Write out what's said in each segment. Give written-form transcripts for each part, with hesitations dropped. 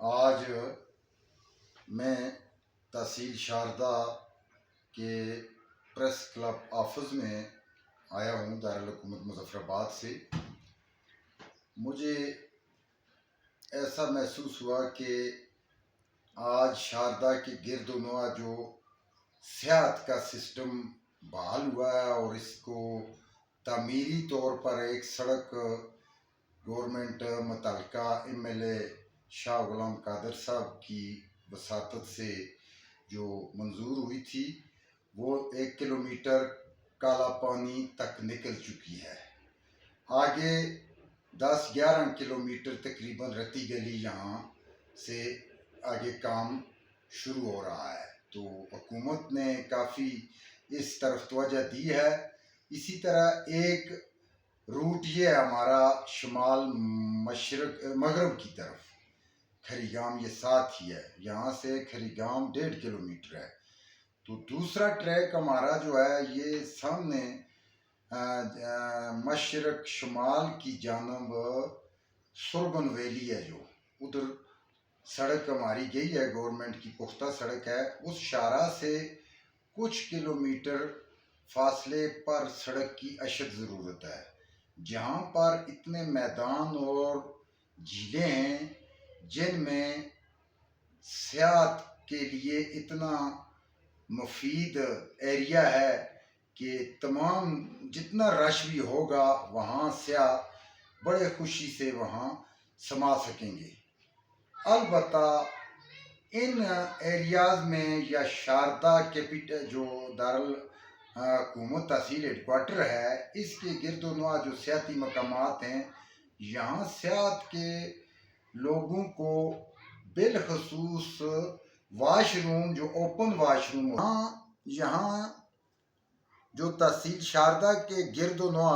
आज मैं तहसील शारदा के प्रेस क्लब ऑफिस में आया हूँ दारुल हुकूमत मुजफ्फराबाद से। मुझे ऐसा महसूस हुआ कि आज शारदा के गिरदोनवा जो सेहत का सिस्टम बहाल हुआ है और इसको तामीरी तौर पर एक सड़क गवर्नमेंट मुतल्लिका MLA शाह गुलाम कादर साहब की वसातत से जो मंजूर हुई थी वो 1 किलोमीटर काला पानी तक निकल चुकी है। आगे 10-11 किलोमीटर तकरीबन रत्ती गली यहाँ से आगे काम शुरू हो रहा है। तो हुकूमत ने काफ़ी इस तरफ तवज्जो दी है। इसी तरह एक रूट ये है हमारा शुमाल मशरक मगरब की तरफ, खरीगाम ये साथ ही है, यहाँ से खरीगाम 1.5 किलोमीटर है। तो दूसरा ट्रैक हमारा जो है ये सामने मशरक शुमाल की जानब सुरगन वैली है, जो उधर सड़क हमारी गई है, गवर्नमेंट की पुख्ता सड़क है। उस शारा से कुछ किलोमीटर फासले पर सड़क की अशद ज़रूरत है, जहाँ पर इतने मैदान और झीलें हैं जिनमें सेहत के लिए इतना मुफीद एरिया है कि तमाम जितना रश भी होगा वहाँ सयाह बड़े खुशी से वहाँ समा सकेंगे। अलबत्ता इन एरियाज़ में या शारदा कैपिटल जो दारुल हुकूमत तहसील हेडक्वार्टर है, इसके गिरदोनवा जो सियाती मकामात हैं, यहाँ सियात के लोगों को बिलखसूस वाशरूम जो ओपन वाशरूम यहाँ जो तहसील शारदा के गिरदोनवा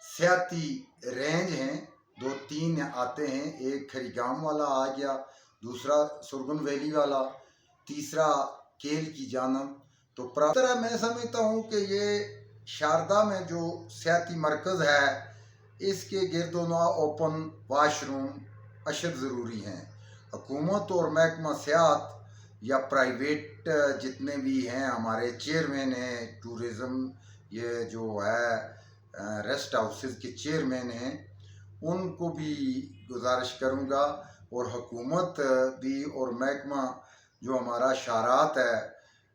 सियाती रेंज हैं, 2-3 आते हैं। एक खरीगाम वाला आ गया, दूसरा सुरगन वैली वाला, तीसरा केल की जानब। तो तरह मैं समझता हूँ कि ये शारदा में जो सियाती मरकज़ है, इसके गिरदोनवा ओपन वाशरूम अशद ज़रूरी हैं। हुकूमत और महकमा सियाहत या प्राइवेट जितने भी हैं, हमारे चेयरमैन हैं टूरिज़म, ये जो है रेस्ट हाउसेस के चेयरमैन हैं, उनको भी गुजारिश करूँगा, और हुकूमत भी और महकमा जो हमारा शारात है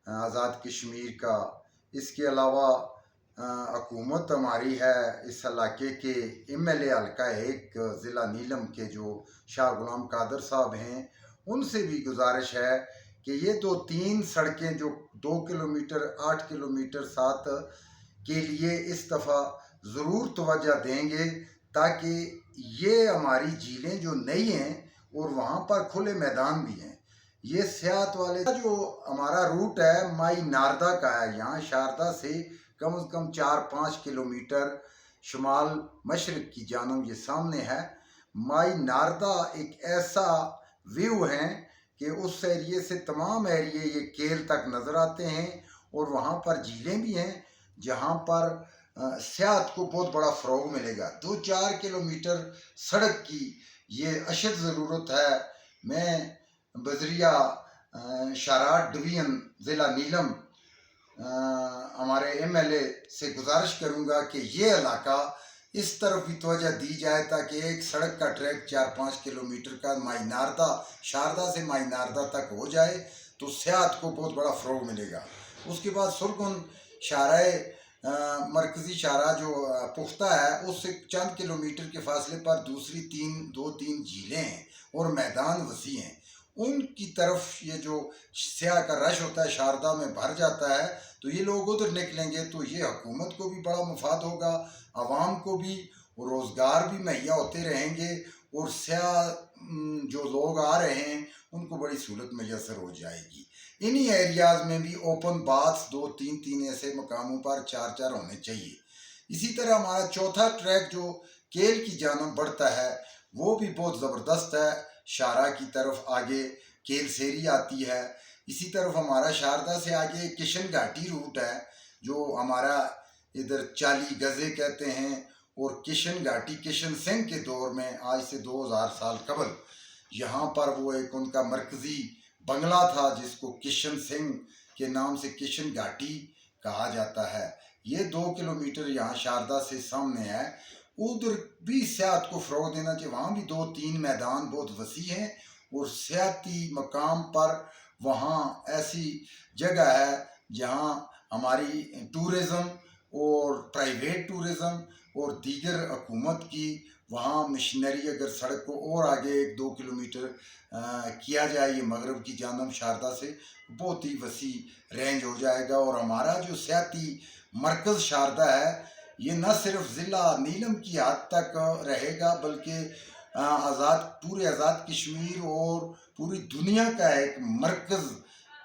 आज़ाद कश्मीर का, इसके अलावा हुकूमत हमारी है इस इलाके के MLA हल्का एक ज़िला नीलम के जो शाह गुलाम कादर साहब हैं, उनसे भी गुजारिश है कि ये 2-3 सड़कें जो 2 किलोमीटर 8 किलोमीटर 7 के लिए इस दफ़ा ज़रूर तवज्जो देंगे, ताकि ये हमारी झीलें जो नई हैं और वहाँ पर खुले मैदान भी हैं। ये सेहत वाले जो हमारा रूट है माई नारदा का है, यहाँ शारदा से कम 4-5 किलोमीटर शुमाल मशरक की जानब ये सामने है। माई नारदा एक ऐसा व्यू है कि उस एरिए से तमाम एरिए ये केल तक नज़र आते हैं, और वहाँ पर झीलें भी हैं जहाँ पर सेहत को बहुत बड़ा फ़रोग मिलेगा। 2-4 किलोमीटर सड़क की ये अशद ज़रूरत है। मैं बजरिया शाराट डिवीज़न ज़िला नीलम हमारे MLA से गुजारिश करूँगा कि ये इलाका इस तरफ भी तवज्जो दी जाए, ताकि एक सड़क का ट्रैक 4-5 किलोमीटर का माई नारदा शारदा से माई नारदा तक हो जाए, तो सेहत को बहुत बड़ा फ़रोग मिलेगा। उसके बाद सुरगुन शाराए मरकज़ी शारा जो पुख्ता है, उससे चंद किलोमीटर के फासले पर दूसरी 2-3 झीलें हैं और मैदान वसी हैं। उनकी तरफ ये जो सयाह का रश होता है शारदा में भर जाता है, तो ये लोग उधर निकलेंगे, तो ये हुकूमत को भी बड़ा मुफाद होगा, आवाम को भी रोज़गार भी मुहैया होते रहेंगे, और सयाह जो लोग आ रहे हैं उनको बड़ी सहूलत मैसर हो जाएगी। इन्हीं एरियाज़ में भी ओपन बाथ्स 2-3 ऐसे मकामों पर 4-4 होने चाहिए। इसी तरह हमारा चौथा ट्रैक जो केल की जानब बढ़ता है वो भी बहुत ज़बरदस्त है। शारा की तरफ आगे केल सेरी आती है, इसी तरफ हमारा शारदा से आगे किशन घाटी रूट है जो हमारा इधर 40 गज़े कहते हैं, और किशन घाटी किशन सिंह के दौर में आज से 2000 साल कबल यहाँ पर वो एक उनका मरकजी बंगला था जिसको किशन सिंह के नाम से किशन घाटी कहा जाता है। ये 2 किलोमीटर यहाँ शारदा से सामने है। उधर भी सियाहत को फ़रोग देना चाहिए। वहाँ भी 2-3 मैदान बहुत वसी हैं और सियाती मकाम पर वहाँ ऐसी जगह है जहाँ हमारी टूरिज़म और प्राइवेट टूरिज़म और दीगर हुकूमत की वहाँ मशीनरी अगर सड़क को और आगे 1-2 किलोमीटर किया जाए ये मगरब की जानब शारदा से, बहुत ही वसी रेंज हो जाएगा। और हमारा जो सियाती मरकज़ शारदा है ये न सिर्फ ज़िला नीलम की हद तक रहेगा बल्कि पूरे आज़ाद कश्मीर और पूरी दुनिया का एक मरकज़।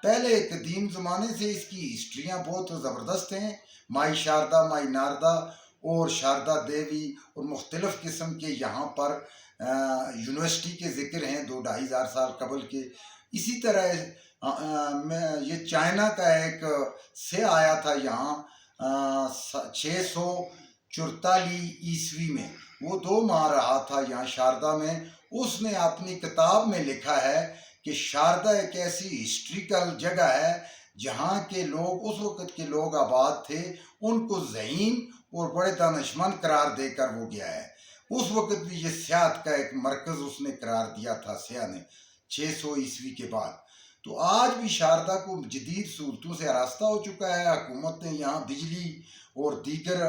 पहले कदीम ज़माने से इसकी हिस्ट्रियाँ बहुत ज़बरदस्त हैं। माई शारदा, माई नारदा और शारदा देवी और मुख्तलिफ़ किस्म के यहाँ पर यूनिवर्सिटी के ज़िक्र हैं 2-2.5 हज़ार साल कबल के। इसी तरह ये चाइना का एक से आया था यहाँ 644 ईस्वी में, वो 2 माह रहा था यहाँ शारदा में। उसने अपनी किताब में लिखा है कि शारदा एक ऐसी हिस्ट्रिकल जगह है जहाँ के लोग उस वक़्त के लोग आबाद थे, उनको ज़हीन और बड़े दानिशमंद करार देकर वो गया है। उस वक़्त भी ये सियाहत का एक मरकज़ उसने करार दिया था सियाह ने 600 ईस्वी के बाद। तो आज भी शारदा को जदीद सहूलतों से आरास्ता हो चुका है। हुकूमत ने यहाँ बिजली और दीगर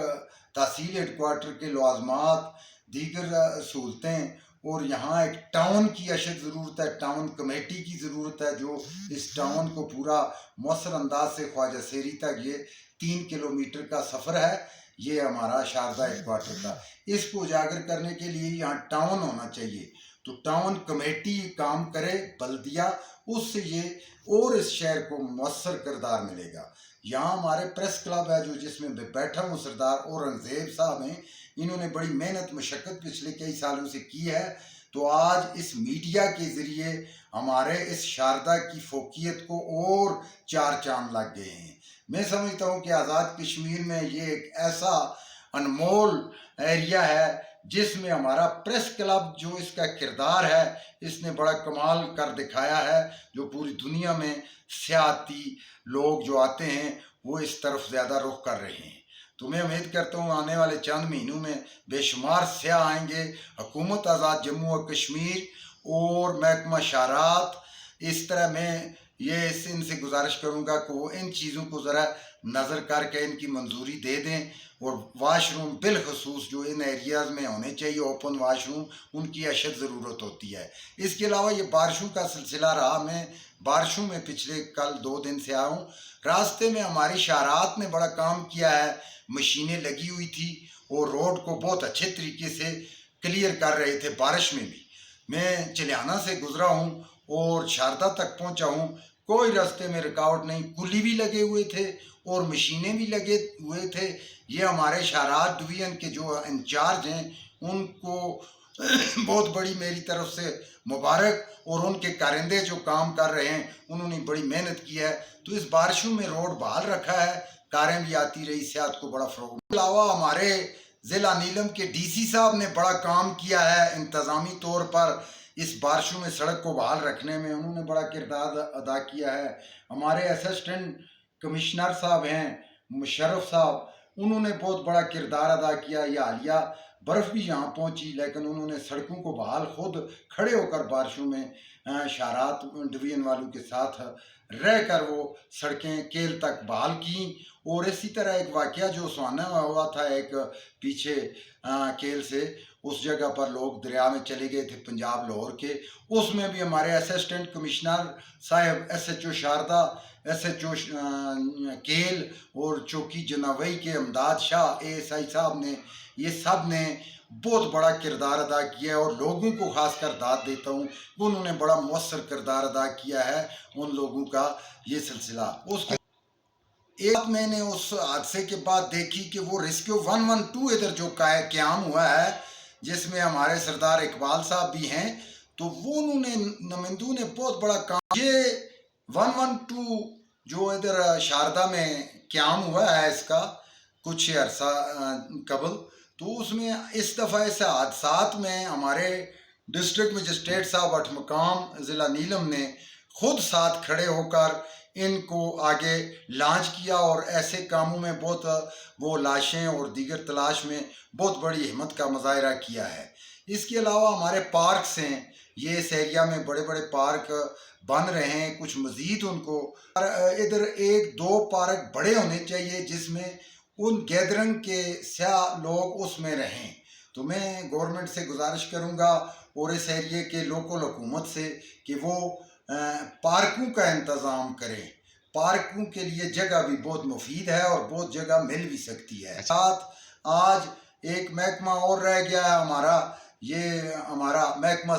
तहसील हेडकोार्टर के लवाजमात, दीगर सहूलतें और यहाँ एक टाउन की अशद ज़रूरत है, टाउन कमेटी की ज़रूरत है जो इस टाउन को पूरा मौसर अंदाज से ख्वाजा सेरी तक, ये 3 किलोमीटर का सफ़र है ये हमारा शारदा हेडकोार्टर का। इसको उजागर करने के लिए यहाँ टाउन होना चाहिए। तो टाउन कमेटी काम करे, बल्दिया, उससे ये और इस शहर को मौसर किरदार मिलेगा। यहाँ हमारे प्रेस क्लब है जो जिसमें बैठा हूँ सरदार औरंगज़ेब साहब हैं, इन्होंने बड़ी मेहनत मशक्क़त पिछले कई सालों से की है। तो आज इस मीडिया के ज़रिए हमारे इस शारदा की फोकियत को और 4 चांद लग गए हैं। मैं समझता हूँ कि आज़ाद कश्मीर में ये एक ऐसा अनमोल एरिया है जिसमें हमारा प्रेस क्लब जो इसका किरदार है इसने बड़ा कमाल कर दिखाया है, जो पूरी दुनिया में सियाती लोग जो आते हैं वो इस तरफ ज़्यादा रुख कर रहे हैं। तो मैं उम्मीद करता हूँ आने वाले चंद महीनों में बेशुमार सियाह आएंगे। हुकूमत आज़ाद जम्मू और कश्मीर और महकमा शारात, इस तरह मैं ये इनसे गुजारिश करूँगा कि वो इन चीज़ों को ज़रा नज़र करके इनकी मंजूरी दे दें। और वाशरूम बिलखसूस जो इन एरियाज़ में होने चाहिए ओपन वाशरूम, उनकी अशद ज़रूरत होती है। इसके अलावा ये बारिशों का सिलसिला रहा, मैं बारिशों में पिछले कल 2 दिन से आया हूँ। रास्ते में हमारी शारात ने बड़ा काम किया है, मशीनें लगी हुई थी और रोड को बहुत अच्छे तरीके से क्लियर कर रहे थे बारिश में भी। मैं चिलियाना से गुज़रा हूँ और शारदा तक पहुँचा हूँ, कोई रास्ते में रुकावट नहीं, कुली भी लगे हुए थे और मशीनें भी लगे हुए थे। ये हमारे शारात डिवीज़न के जो इंचार्ज हैं उनको बहुत बड़ी मेरी तरफ से मुबारक, और उनके कारिंदे जो काम कर रहे हैं उन्होंने बड़ी मेहनत की है। तो इस बारिशों में रोड बहाल रखा है, कारें भी आती रही, सेहत को बड़ा फ़रोग। इसके अलावा हमारे ज़िला नीलम के DC साहब ने बड़ा काम किया है इंतज़ामी तौर पर, इस बारिशों में सड़क को बहाल रखने में उन्होंने बड़ा किरदार अदा किया है। हमारे असिस्टेंट कमिश्नर साहब हैं मुशर्रफ साहब, उन्होंने बहुत बड़ा किरदार अदा किया। ये हालिया बर्फ़ भी यहाँ पहुँची लेकिन उन्होंने सड़कों को बहाल खुद खड़े होकर बारिशों में शारात डिवीज़न वालों के साथ रह कर वो सड़कें केल तक बहाल की। और इसी तरह एक वाक़या जो सुहाना हुआ था एक पीछे केल से, उस जगह पर लोग दरिया में चले गए थे पंजाब लाहौर के, उसमें भी हमारे असिस्टेंट कमिश्नर साहब, SHO शारदा, SHO केल और चौकी जनावई के अमदाद शाह ASI साहब ने, ये सब ने बहुत बड़ा किरदार अदा किया है। और लोगों को खास कर दाद देता हूँ, उन्होंने बड़ा मौसर किरदार अदा किया है उन लोगों का ये सिलसिला। उसके एक मैंने उस हादसे के बाद देखी कि वो रेस्क्यू 112 इधर जो क़याम हुआ है जिसमें हमारे सरदार इकबाल साहब भी हैं, तो वो उन्होंने नुमाइंदों ने बहुत बड़ा काम। ये 112 जो इधर शारदा में क़याम हुआ है इसका कुछ अरसा कबल, तो उसमें इस दफ़ा इस हादसात में हमारे डिस्ट्रिक्ट मजिस्ट्रेट साहब अठमकाम ज़िला नीलम ने खुद साथ खड़े होकर इनको आगे लॉन्च किया और ऐसे कामों में बहुत वो लाशें और दीगर तलाश में बहुत बड़ी हिम्मत का मुजाहरा किया है। इसके अलावा हमारे पार्क्स हैं, ये इस एरिया में बड़े बड़े पार्क बन रहे हैं, कुछ मज़ीद उनको इधर एक दो पार्क बड़े होने चाहिए जिसमें उन गैदरिंग के स्याह लोग उसमें रहें। तो मैं गवर्नमेंट से गुजारिश करूँगा और इस एरिए के लोकल हुकूमत से कि वो पार्कों का इंतज़ाम करें। पार्कों के लिए जगह भी बहुत मुफीद है और बहुत जगह मिल भी सकती है। साथ आज एक महकमा और रह गया है हमारा, ये हमारा महकमा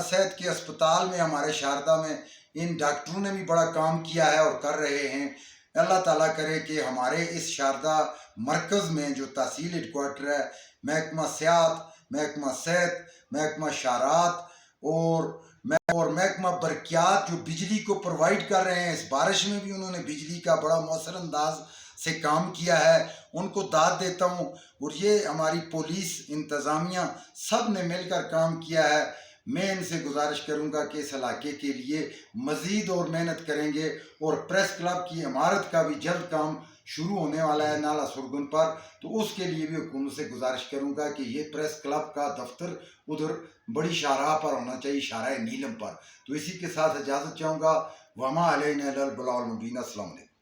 सेहत के अस्पताल में हमारे शारदा में इन डॉक्टरों ने भी बड़ा काम किया है और कर रहे हैं। अल्लाह ताला करे कि हमारे इस शारदा मरकज़ में जो तहसील हेडक्वार्टर है, महकमा सेहत, महकमा शारात और महकमा बरकियात जो बिजली को प्रोवाइड कर रहे हैं, इस बारिश में भी उन्होंने बिजली का बड़ा मौसर अंदाज से काम किया है, उनको दाद देता हूँ। और ये हमारी पुलिस इंतज़ामिया सब ने मिलकर काम किया है। मैं इनसे गुजारिश करूंगा कि इस इलाके के लिए मज़ीद और मेहनत करेंगे और प्रेस क्लब की इमारत का भी जल्द काम शुरू होने वाला है नाला सुरगन पर, तो उसके लिए भी हुकूमत से गुजारिश करूंगा कि ये प्रेस क्लब का दफ्तर उधर बड़ी शाहराह पर होना चाहिए, शाहराह नीलम पर। तो इसी के साथ इजाज़त चाहूँगा। वमा अलैना इल्लल बलागुल मुबीन। अस्सलाम वालेकुम।